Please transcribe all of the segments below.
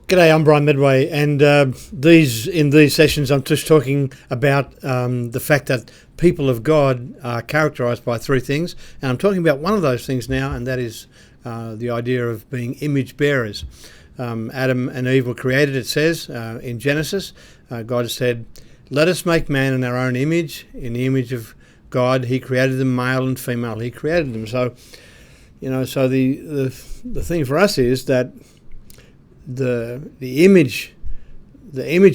G'day, I'm Brian Medway, and in these sessions I'm just talking about the fact that people of God are characterised by three things, and I'm talking about one of those things now, and that is the idea of being image bearers. Adam and Eve were created, it says, in Genesis. God said, "Let us make man in our own image, in the image of God. He created them, male and female. He created them." So, so the thing for us is that the image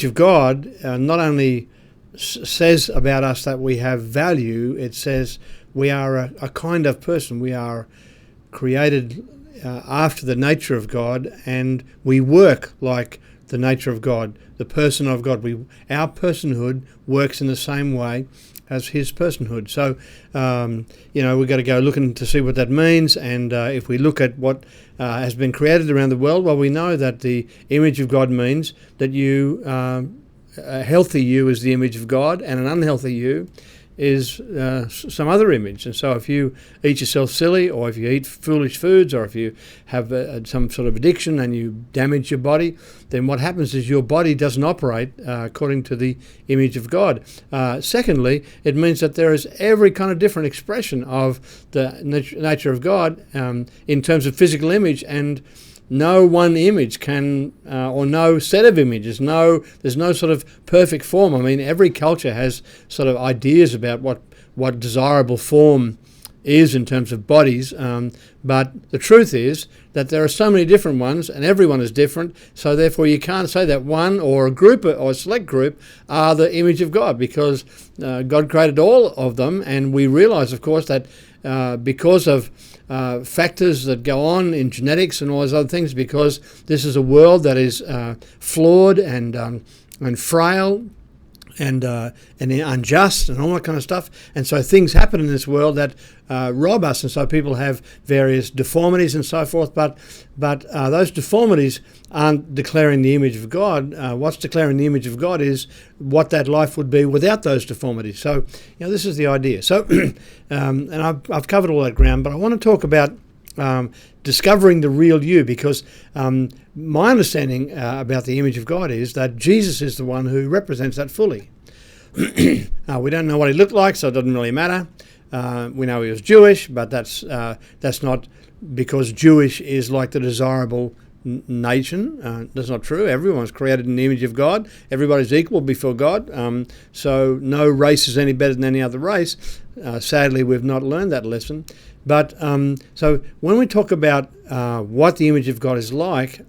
of God not only says about us that we have value, it says we are a kind of person. We are created after the nature of God, and we work like the nature of God, the person of God. Our personhood works in the same way as his personhood. So, we've got to go looking to see what that means. And if we look at what has been created around the world, well, we know that the image of God means that a healthy you is the image of God, and an unhealthy you is some other image. And so if you eat yourself silly, or if you eat foolish foods, or if you have some sort of addiction and you damage your body, then what happens is your body doesn't operate according to the image of God. Secondly, it means that there is every kind of different expression of the nature of God in terms of physical image, and no one image can, or no set of images, there's no sort of perfect form. I mean, every culture has sort of ideas about what desirable form is in terms of bodies, but the truth is that there are so many different ones, and everyone is different, so therefore you can't say that one or a group or a select group are the image of God, because God created all of them, and we realize, of course, that because of factors that go on in genetics and all those other things, because this is a world that is flawed and frail and unjust and all that kind of stuff, and so things happen in this world that rob us, and so people have various deformities and so forth. But those deformities aren't declaring the image of God. What's declaring the image of God is what that life would be without those deformities. So this is the idea. So and I've covered all that ground, but I want to talk about discovering the real you, because my understanding about the image of God is that Jesus is the one who represents that fully. We don't know what he looked like, so it doesn't really matter. We know he was Jewish, but that's not because Jewish is like the desirable nation. That's not true. Everyone's created in the image of God. Everybody's equal before God. So no race is any better than any other race. Sadly, we've not learned that lesson. But so when we talk about what the image of God is like,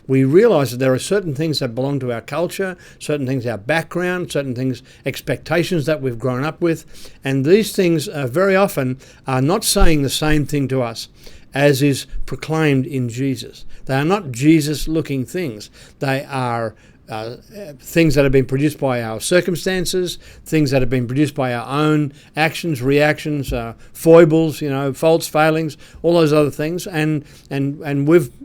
we realize that there are certain things that belong to our culture, certain things our background, certain things, expectations that we've grown up with, and these things very often are not saying the same thing to us as is proclaimed in Jesus. They are not Jesus-looking things. They are things that have been produced by our circumstances, things that have been produced by our own actions, reactions, foibles, faults, failings, all those other things, and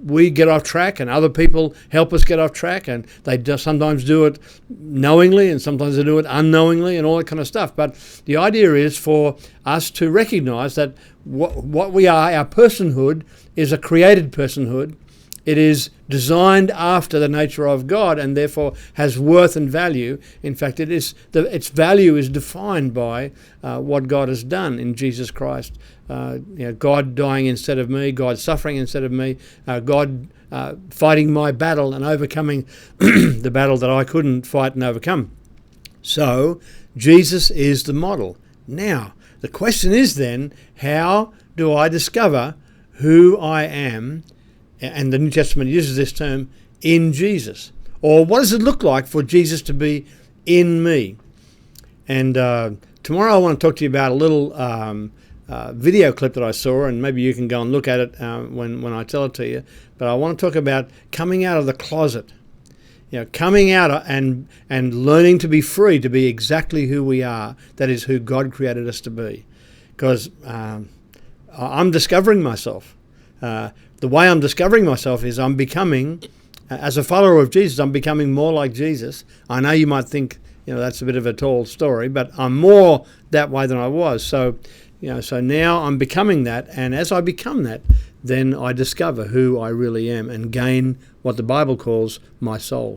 we get off track, and other people help us get off track, and they sometimes do it knowingly, and sometimes they do it unknowingly, and all that kind of stuff. But the idea is for us to recognize that what we are, our personhood, is a created personhood. It is designed after the nature of God, and therefore has worth and value. In fact, its value is defined by what God has done in Jesus Christ. God dying instead of me, God suffering instead of me, God fighting my battle and overcoming the battle that I couldn't fight and overcome. So Jesus is the model. Now, the question is then, how do I discover who I am? And the New Testament uses this term, in Jesus. Or what does it look like for Jesus to be in me? And tomorrow I want to talk to you about a little video clip that I saw, and maybe you can go and look at it when I tell it to you. But I want to talk about coming out of the closet. Coming out and learning to be free, to be exactly who we are. That is who God created us to be. Because I'm discovering myself. The way I'm discovering myself is I'm becoming, as a follower of Jesus, I'm becoming more like Jesus. I know you might think, that's a bit of a tall story, but I'm more that way than I was. So, So now I'm becoming that, and as I become that, then I discover who I really am and gain what the Bible calls my soul.